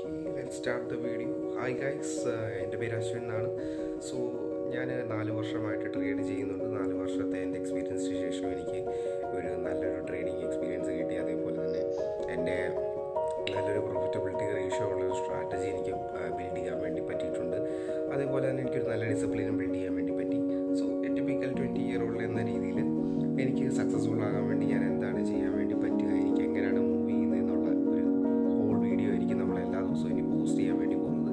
Okay, let's start the video. Hi guys, എൻ്റെ പേര് അശ്വിൻ എന്നാണ്. സോ ഞാൻ 4 വർഷമായിട്ട് ട്രേഡ് ചെയ്യുന്നുണ്ട്. 4 വർഷത്തെ എൻ്റെ എക്സ്പീരിയൻസിന് ശേഷം എനിക്ക് നല്ലൊരു ട്രേഡിംഗ് എക്സ്പീരിയൻസ് കിട്ടി. അതേപോലെ തന്നെ എൻ്റെ നല്ലൊരു പ്രോഫിറ്റബിലിറ്റി റേഷ്യോ ഉള്ളൊരു സ്ട്രാറ്റജി എനിക്ക് ബിൽഡ് ചെയ്യാൻ വേണ്ടി പറ്റിയിട്ടുണ്ട്. അതേപോലെ തന്നെ എനിക്കൊരു നല്ല ഡിസിപ്ലിനും ബിൽഡ് ചെയ്യാൻ വേണ്ടി പറ്റി. സോ എ ടിപ്പിക്കൽ 20-year-old എന്ന രീതിയിൽ എനിക്ക് സക്സസ്ഫുൾ ആകാൻ വേണ്ടി ഞാൻ എന്താണ് ചെയ്യാൻ വേണ്ടി പറ്റുക, എനിക്ക് എങ്ങനെയാണ് മൂവ് ചെയ്യുന്നത് എന്നുള്ള ഒരു ഹോൾ വീഡിയോ ആയിരിക്കും നമ്മൾ എല്ലാ ദിവസവും ഇനി പോസ്റ്റ് ചെയ്യാൻ വേണ്ടി പോകുന്നത്.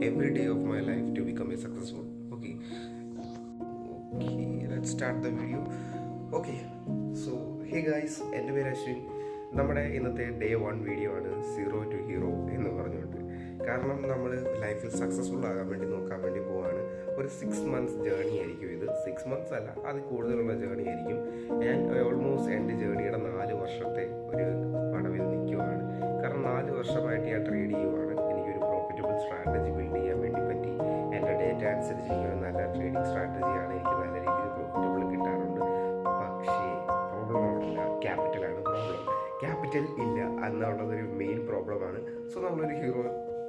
Every day of my life to become a successful. Okay, let's start the video. Okay, so hey guys, എൻ്റെ പേര് അശ്വിൻ. നമ്മുടെ ഇന്നത്തെ ഡേ 1 വീഡിയോ ആണ് 0 to Hero എന്ന് പറഞ്ഞുകൊണ്ട്. കാരണം നമ്മൾ ലൈഫിൽ സക്സസ്ഫുൾ ആകാൻ വേണ്ടി നോക്കാൻ വേണ്ടി പോവാണ്. ഒരു 6 months ജേർണി ആയിരിക്കും ഇത്. 6 months അല്ല, അത് കൂടുതലുള്ള ജേർണി ആയിരിക്കും. ഞാൻ ഓൾമോസ്റ്റ് എൻ്റെ ജേർണിയുടെ 4 വർഷത്തെ ഒരു പടവിൽ നിൽക്കുവാണ്. കാരണം 4 വർഷമായിട്ട് ഞാൻ ട്രേഡ് ചെയ്യുവാണ്. എനിക്കൊരു പ്രോഫിറ്റബിൾ സ്ട്രാറ്റജി ബിൽഡ് ചെയ്യാൻ വേണ്ടി പറ്റി. എൻ്റെ ഡേറ്റ അനുസരിച്ച് എനിക്കൊരു നല്ല ട്രേഡിംഗ് സ്ട്രാറ്റജിയാണ്. എനിക്ക് നല്ല രീതിയിൽ പ്രോഫിറ്റബിൾ കിട്ടാറുണ്ട്. പക്ഷേ പ്രോബ്ലം അവിടെയില്ല, ക്യാപിറ്റലാണ് പ്രോബ്ലം. ക്യാപിറ്റൽ ഇല്ല എന്നുള്ളതൊരു മെയിൻ പ്രോബ്ലമാണ്. സോ നമ്മളൊരു ഹീറോ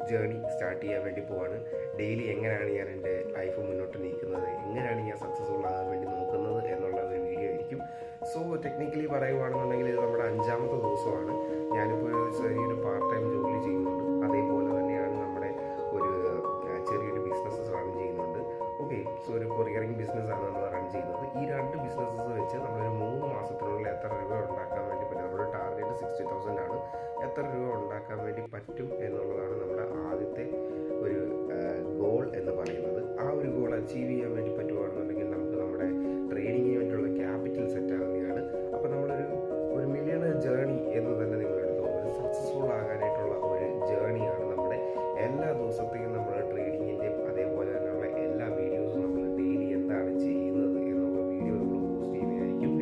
ജേർണി സ്റ്റാർട്ട് ചെയ്യാൻ വേണ്ടി പോവാണ്. ഡെയിലി എങ്ങനെയാണ് ഞാൻ എൻ്റെ ലൈഫ് മുന്നോട്ട് നീക്കുന്നത്, എങ്ങനെയാണ് ഞാൻ സക്സസ്ഫുൾ ആകാൻ വേണ്ടി നോക്കുന്നത് എന്നുള്ള ഒരു വീഡിയോ ആയിരിക്കും. സോ ടെക്നിക്കലി പറയുകയാണെന്നുണ്ടെങ്കിൽ ഇത് നമ്മുടെ 5ാമത്തെ ദിവസമാണ്. ഞാനിപ്പോൾ ഒരു ചെറിയൊരു പാർട്ട് ടൈം ജോലി ചെയ്യുന്നുണ്ട്. അതേപോലെ തന്നെയാണ് നമ്മുടെ ഒരു ചെറിയൊരു ബിസിനസ് റൺ ചെയ്യുന്നുണ്ട്. ഓക്കെ, സോ ഒരു കൊറിയറിംഗ് ബിസിനസ്സാണ് നമ്മൾ റൺ ചെയ്യുന്നത്. ഈ 2 ബിസിനസ്സസ് വെച്ച് നമ്മളൊരു 3 മാസത്തിനുള്ളിൽ എത്ര രൂപ ഉണ്ടാക്കാൻ വേണ്ടി പറ്റും, നമ്മുടെ ടാർഗറ്റ് 60,000 ആണ്. എത്ര രൂപ ഉണ്ടാക്കാൻ വേണ്ടി പറ്റും എന്നുള്ളതാണ് നമ്മുടെ ആദ്യത്തെ ഒരു ഗോൾ എന്ന് പറയുന്നത്. ആ ഒരു ഗോൾ അച്ചീവ് ചെയ്യാൻ വേണ്ടി പറ്റുകയാണെന്നുണ്ടെങ്കിൽ നമുക്ക് നമ്മുടെ ട്രേഡിങ്ങിന് വേണ്ടിയുള്ള ക്യാപിറ്റൽ സെറ്റ് ആകുന്നതാണ്. അപ്പോൾ നമ്മളൊരു മില്യണർ ജേർണി എന്ന് തന്നെ നിങ്ങൾ എടുത്തോളൂ. ഒരു സക്സസ്ഫുൾ ആകാനായിട്ടുള്ള ഒരു ജേർണിയാണ് നമ്മുടെ. എല്ലാ ദിവസത്തെയും നമ്മൾ ട്രേഡിങ്ങിൻ്റെയും അതേപോലെ തന്നെയുള്ള എല്ലാ വീഡിയോസും നമ്മൾ ഡെയിലി എന്താണ് ചെയ്യുന്നത് എന്നുള്ള വീഡിയോ നമ്മൾ പോസ്റ്റ് ചെയ്യുന്നതായിരിക്കും.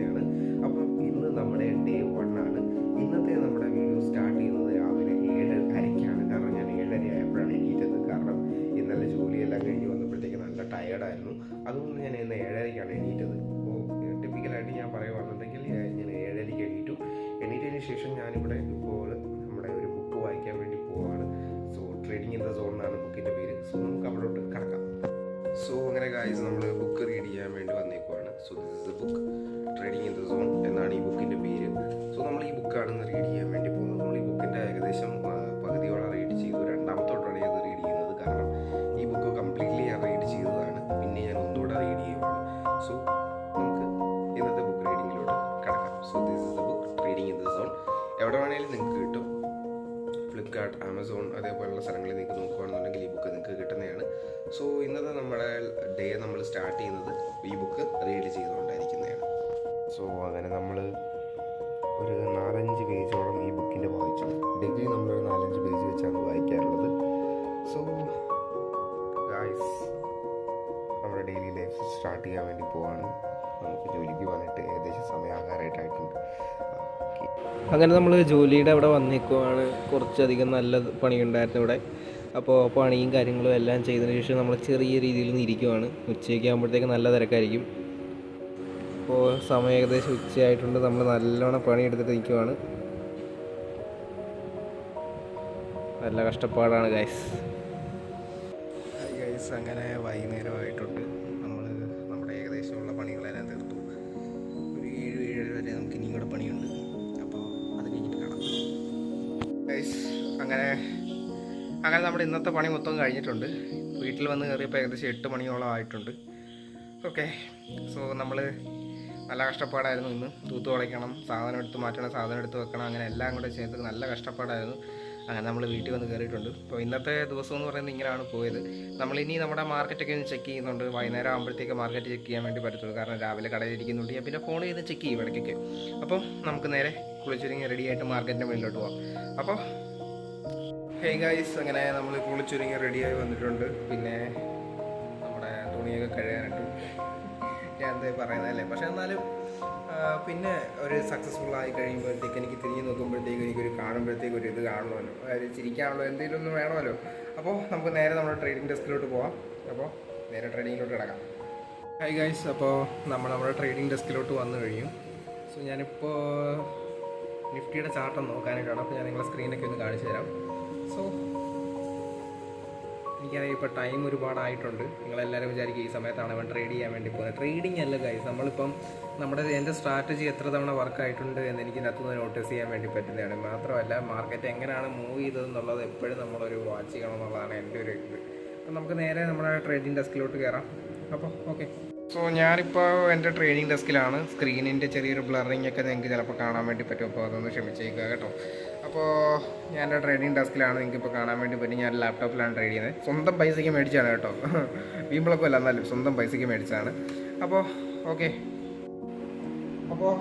അപ്പം ഇന്ന് നമ്മുടെ ഡേ 1 ആണ്. ഇന്നത്തെ നമ്മുടെ വീഡിയോ സ്റ്റാർട്ട് ചെയ്യുന്നത് രാവിലെ 7:30-ക്കാണ്. കാരണം ഞാൻ 7:30 ആയപ്പോഴാണ് എണീറ്റത്. കാരണം ഇന്നലെ ജോലിയെല്ലാം കഴിഞ്ഞ് വന്നപ്പോഴത്തേക്ക് നല്ല ടയേർഡായിരുന്നു. അതുകൊണ്ട് ഞാൻ ഇന്ന് 7:30-ക്കാണ് എണീറ്റത്. അപ്പോൾ ടിപ്പിക്കലായിട്ട് ഞാൻ പറയുകയാണെന്നുണ്ടെങ്കിൽ ഞാൻ 7:30-ക്ക് എണീറ്റു. എണീറ്റതിന് ശേഷം ഞാനിവിടെ ഇപ്പോൾ നമ്മുടെ ഒരു ബുക്ക് വായിക്കാൻ വേണ്ടി പോവാണ്. So trading in the zone എന്നാണ് ബുക്കിൻ്റെ പേര്. സോ നമുക്ക് അവിടോട്ട് കിടക്കാം. സോ അങ്ങനെ ഗായ്സ്, നമ്മൾ ബുക്ക് റീഡ് ചെയ്യാൻ വേണ്ടി വന്നേക്കുവാണ്. So this is the book, trading in the zone എന്നാണ് ഈ ബുക്കിൻ്റെ പേര്. സോ നമ്മൾ ഈ ബുക്കാണ് റീഡ് ചെയ്യാൻ വേണ്ടി പോകുന്നത്. നമ്മൾ ഈ ബുക്കിൻ്റെ ഏകദേശം പകുതിയോളം റീഡ് ചെയ്തു. 2ാമത്തോട്ടാണ് ഇത് റീഡ് ചെയ്യുന്നത്. കാരണം ഈ ബുക്ക് കംപ്ലീറ്റ്ലി ഞാൻ റീഡ് ചെയ്തതാണ്. പിന്നെ ഞാൻ ഒന്നുകൂടെ റീഡ് ചെയ്യുവാണ്. സോ നമുക്ക് ഇന്നത്തെ ബുക്ക് റീഡിങ്ങിലോട്ട് കിടക്കാം. So this is the book, trading in the zone. എവിടെ വേണമെങ്കിലും നിങ്ങൾക്ക് കിട്ടും. ഫ്ലിപ്കാർട്ട്, ആമസോൺ അതേപോലുള്ള സ്ഥലങ്ങളിൽ നിങ്ങൾക്ക് നോക്കുകയാണെന്നുണ്ടെങ്കിൽ ഈ ബുക്ക് നിങ്ങൾക്ക് കിട്ടുന്നതാണ്. സോ ഇന്നത്തെ നമ്മുടെ ഡേ നമ്മൾ സ്റ്റാർട്ട് ചെയ്യുന്നത് ഈ ബുക്ക് റീഡ് ചെയ്തുകൊണ്ടായിരിക്കുന്നതാണ്. സോ അങ്ങനെ നമ്മൾ ഒരു 4-5 പേജോളം ഈ ബുക്കിൻ്റെ വായിച്ചു. ഡെയിലി നമ്മളൊരു 4-5 പേജ് വെച്ചാണ് വായിക്കാറുള്ളത്. സോ ഗായ്സ്, നമ്മുടെ ഡെയിലി ലൈഫ് സ്റ്റാർട്ട് ചെയ്യാൻ വേണ്ടി പോവാണ്. നമുക്ക് ജോലിക്ക് വന്നിട്ട് ഏകദേശം സമയമാകാറായിട്ടുണ്ട്. അങ്ങനെ നമ്മൾ ജോലിയുടെ അവിടെ വന്നേക്കുവാണ്. കുറച്ചധികം നല്ല പണിയുണ്ടായിരുന്നു ഇവിടെ. അപ്പോൾ പണിയും കാര്യങ്ങളും എല്ലാം ചെയ്തതിന് ശേഷം നമ്മൾ ചെറിയ രീതിയിൽ നിന്ന് ഇരിക്കുവാണ്. ഉച്ചയ്ക്ക് ആകുമ്പോഴത്തേക്ക് നല്ല തിരക്കായിരിക്കും. അപ്പോൾ സമയം ഏകദേശം ഉച്ചയായിട്ടുണ്ട്. നമ്മൾ നല്ലോണം പണിയെടുത്തിട്ട് നിൽക്കുവാണ്. നല്ല കഷ്ടപ്പാടാണ് ഗൈസ്. അങ്ങനെ വൈകുന്നേരമായിട്ടുണ്ട്. നമ്മൾ നമ്മുടെ ഏകദേശമുള്ള പണികളെല്ലാം തീർത്തു. ഒരു 7-7:30 വരെ നമുക്ക് ഇനിയും കൂടെ പണിയുണ്ട്. അപ്പോൾ അത് കഴിഞ്ഞിട്ട് കാണാം ഗൈസ്. അങ്ങനെ നമ്മുടെ ഇന്നത്തെ പണി മൊത്തം കഴിഞ്ഞിട്ടുണ്ട്. വീട്ടിൽ വന്ന് കയറിയപ്പോൾ ഏകദേശം 8 മണിയോളം ആയിട്ടുണ്ട്. ഓക്കെ, സോ നമ്മൾ നല്ല കഷ്ടപ്പാടായിരുന്നു. ഇന്ന് തൂത്ത് തുടയ്ക്കണം, സാധനം എടുത്ത് മാറ്റണം, സാധനം എടുത്ത് വെക്കണം, അങ്ങനെ എല്ലാം കൂടെ ചെയ്ത് നല്ല കഷ്ടപ്പാടായിരുന്നു. അങ്ങനെ നമ്മൾ വീട്ടിൽ വന്ന് കയറിയിട്ടുണ്ട്. അപ്പോൾ ഇന്നത്തെ ദിവസം എന്ന് പറയുന്നത് ഇങ്ങനെയാണ് പോയത്. നമ്മളിനി നമ്മുടെ മാർക്കറ്റൊക്കെ ഒന്ന് ചെക്ക് ചെയ്യുന്നുണ്ട്. വൈകുന്നേരം ആകുമ്പോഴത്തേക്ക് മാർക്കറ്റ് ചെക്ക് ചെയ്യാൻ വേണ്ടി പറ്റത്തുള്ളൂ. കാരണം രാവിലെ കടയിലിരിക്കുന്നുണ്ട്. ഞാൻ പിന്നെ ഫോൺ ചെയ്ത് ചെക്ക് ചെയ്യും ഇടയ്ക്കൊക്കെ. അപ്പോൾ നമുക്ക് നേരെ കുളിച്ചൊരുങ്ങി റെഡിയായിട്ട് മാർക്കറ്റിൻ്റെ മുന്നിലോട്ട് പോകാം. അപ്പോൾ ഹേ ഗൈസ്, അങ്ങനെ നമ്മൾ കുളിച്ചൊരുങ്ങി റെഡിയായി വന്നിട്ടുണ്ട്. പിന്നെ നമ്മുടെ തുണിയൊക്കെ കഴുകാനിട്ടു. ഞാൻ എന്താ പറയുന്നതല്ലേ, പക്ഷേ എന്നാലും പിന്നെ ഒരു സക്സസ്ഫുൾ ആയി കഴിയുമ്പോഴത്തേക്ക് എനിക്ക് തിരിഞ്ഞ് നോക്കുമ്പോഴത്തേക്ക് എനിക്കൊരു കാണുമ്പോഴത്തേക്ക് ഒരു ഇത് കാണണമല്ലോ, അതായത് ചിരിക്കാണല്ലോ, എന്തെങ്കിലും ഒന്ന് വേണമല്ലോ. അപ്പോൾ നമുക്ക് നേരെ നമ്മുടെ ട്രേഡിംഗ് ഡെസ്കിലോട്ട് പോവാം. അപ്പോൾ നേരെ ട്രേഡിങ്ങിലോട്ട് കിടക്കാം. ഹായ് ഗൈസ്, അപ്പോൾ നമ്മുടെ ട്രേഡിംഗ് ഡെസ്കിലോട്ട് വന്നു കഴിഞ്ഞു. സോ ഞാനിപ്പോൾ നിഫ്റ്റിയുടെ ചാർട്ട് നോക്കാനായിട്ടാണ്. അപ്പോൾ ഞാൻ നിങ്ങളെ സ്ക്രീനൊക്കെ ഒന്ന് കാണിച്ചു തരാം. സോ എനിക്കറിയാം ഇപ്പോൾ ടൈം ഒരുപാടായിട്ടുണ്ട്. നിങ്ങളെല്ലാവരും വിചാരിക്കും ഈ സമയത്താണ് അവൻ ട്രേഡ് ചെയ്യാൻ വേണ്ടി പോകുന്നത്. ട്രേഡിംഗ് അല്ല ഗൈസ്, നമ്മളിപ്പം എൻ്റെ സ്ട്രാറ്റജി എത്ര തവണ വർക്കായിട്ടുണ്ട് എന്ന് എനിക്ക് ഇതിനകത്തുനിന്ന് നോട്ടീസ് ചെയ്യാൻ വേണ്ടി പറ്റുന്നതാണ്. മാത്രമല്ല മാർക്കറ്റ് എങ്ങനെയാണ് മൂവ് ചെയ്തതെന്നുള്ളത് എപ്പോഴും നമ്മളൊരു വാച്ച് ചെയ്യണം എന്നുള്ളതാണ് എൻ്റെ ഒരു ഇത്. അപ്പം നമുക്ക് നേരെ നമ്മുടെ ട്രേഡിംഗ് ഡെസ്കിലോട്ട് കയറാം. അപ്പോൾ ഓക്കെ, സോ ഞാനിപ്പോൾ എൻ്റെ ട്രേഡിംഗ് ഡെസ്കിലാണ്. സ്ക്രീനിൻ്റെ ചെറിയൊരു ബ്ലറിങ് ഒക്കെ നിങ്ങൾക്ക് ചിലപ്പോൾ കാണാൻ വേണ്ടി പറ്റും, അപ്പോൾ അതൊന്ന് ക്ഷമിച്ചേക്കുക കേട്ടോ. അപ്പോൾ ഞാൻ എൻ്റെ ട്രേഡിംഗ് ഡെസ്കിലാണ്, നിങ്ങൾക്കിപ്പോൾ കാണാൻ വേണ്ടി പറ്റും. ഞാൻ ലാപ്ടോപ്പിലാണ് ട്രേഡ് ചെയ്യുന്നത്. സ്വന്തം പൈസയ്ക്ക് മേടിച്ചാണ് കേട്ടോ, വീമ്പിളൊക്കെ അല്ല, എന്നാലും സ്വന്തം പൈസയ്ക്ക് മേടിച്ചാണ്. അപ്പോൾ ഓക്കെ, അപ്പോൾ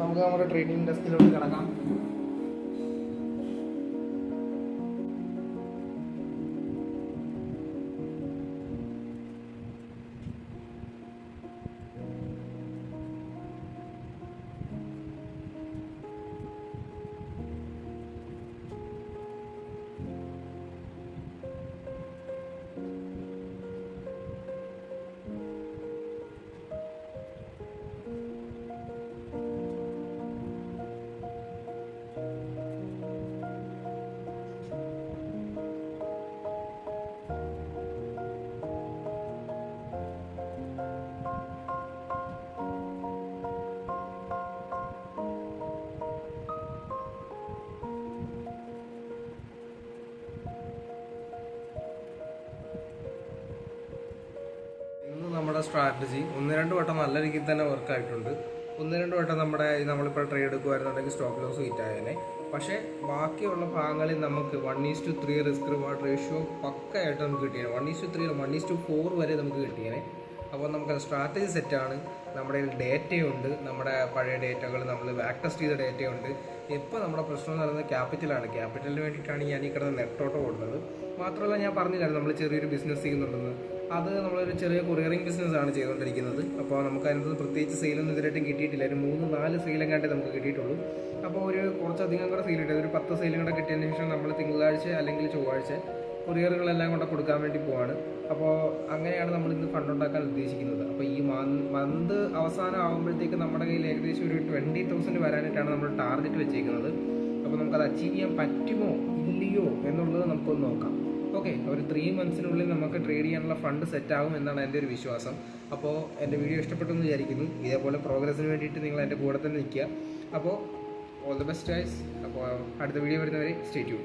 നമുക്ക് നമ്മുടെ ട്രേഡിംഗ് ഡെസ്കിലോട്ട് കിടക്കാം. നമ്മുടെ സ്ട്രാറ്റജി 1-2 വട്ടം നല്ല രീതിയിൽ തന്നെ വർക്കായിട്ടുണ്ട്. 1-2 വട്ടം നമ്മളിപ്പോൾ ട്രേഡ് എടുക്കുമായിരുന്നുണ്ടെങ്കിൽ സ്റ്റോപ്പ് ലോസ് ഹിറ്റായേനെ. പക്ഷേ ബാക്കിയുള്ള ഭാഗങ്ങളിൽ നമുക്ക് 1:3 റിസ്ക് റിവാർഡ് റേഷ്യോ പക്കയായിട്ട് നമുക്ക് കിട്ടിയേനെ. 1:3 1:4 വരെ നമുക്ക് കിട്ടിയേനെ. അപ്പോൾ നമുക്ക് സ്ട്രാറ്റജി സെറ്റാണ്. നമ്മുടെ ഡേറ്റയുണ്ട്, നമ്മുടെ പഴയ ഡേറ്റകൾ നമ്മൾ ബാക്ക് ടെസ്റ്റ് ചെയ്ത ഡേറ്റയുണ്ട്. ഇപ്പോൾ നമ്മുടെ പ്രശ്നം എന്ന് പറയുന്നത് ക്യാപിറ്റലാണ്. ക്യാപിറ്റലിന് വേണ്ടിയിട്ടാണ് ഞാൻ ഈ കിടന്ന് നെട്ടോട്ടം ഓടുന്നത്. മാത്രമല്ല ഞാൻ പറഞ്ഞില്ലായിരുന്നു നമ്മൾ ചെറിയൊരു ബിസിനസ് ചെയ്യുന്നുണ്ടെന്ന്. അത് നമ്മളൊരു ചെറിയ കൊറിയറിംഗ് ബിസിനസ്സാണ് ചെയ്തുകൊണ്ടിരിക്കുന്നത്. അപ്പോൾ നമുക്ക് അതിനകത്ത് പ്രത്യേകിച്ച് സെയിലൊന്നും ഇതുവരെയായിട്ടും കിട്ടിയിട്ടില്ല. ഒരു 3-4 സെയിലെങ്ങാണ്ടേ നമുക്ക് കിട്ടിയിട്ടുള്ളൂ. അപ്പോൾ ഒരു കുറച്ചധികം കൂടെ സെയിൽ കിട്ടിയത്, ഒരു 10 സെയിലും കൂടെ കിട്ടിയതിന് ശേഷം നമ്മൾ തിങ്കളാഴ്ച അല്ലെങ്കിൽ ചൊവ്വാഴ്ച കൊറിയറുകളെല്ലാം കൊണ്ട് കൊടുക്കാൻ വേണ്ടി പോവാണ്. അപ്പോൾ അങ്ങനെയാണ് നമ്മൾ ഇന്ന് ഫണ്ട് ഉണ്ടാക്കാൻ ഉദ്ദേശിക്കുന്നത്. അപ്പോൾ ഈ മന്ത് അവസാനം ആകുമ്പോഴത്തേക്ക് നമ്മുടെ കയ്യിൽ ഏകദേശം ഒരു 20,000 വരാനായിട്ടാണ് നമ്മൾ ടാർഗറ്റ് വെച്ചേക്കുന്നത്. അപ്പോൾ നമുക്കത് അച്ചീവ് ചെയ്യാൻ പറ്റുമോ ഇല്ലയോ എന്നുള്ളത് നമുക്കൊന്ന് നോക്കാം. ഓക്കെ, ഒരു 3 മന്ത്സിനുള്ളിൽ നമുക്ക് ട്രേഡ് ചെയ്യാനുള്ള ഫണ്ട് സെറ്റാകും എന്നാണ് എൻ്റെ ഒരു വിശ്വാസം. അപ്പോൾ എൻ്റെ വീഡിയോ ഇഷ്ടപ്പെട്ടു എന്ന് വിചാരിക്കുന്നു. ഇതേപോലെ പ്രോഗ്രസ്സിന് വേണ്ടിയിട്ട് നിങ്ങൾ എൻ്റെ കൂടെ തന്നെ നിൽക്കുക. അപ്പോൾ ഓൾ ദി ബെസ്റ്റ് ഗൈസ്. അപ്പോൾ അടുത്ത വീഡിയോ വരുന്നവരെ സ്റ്റേ ട്യൂൺ.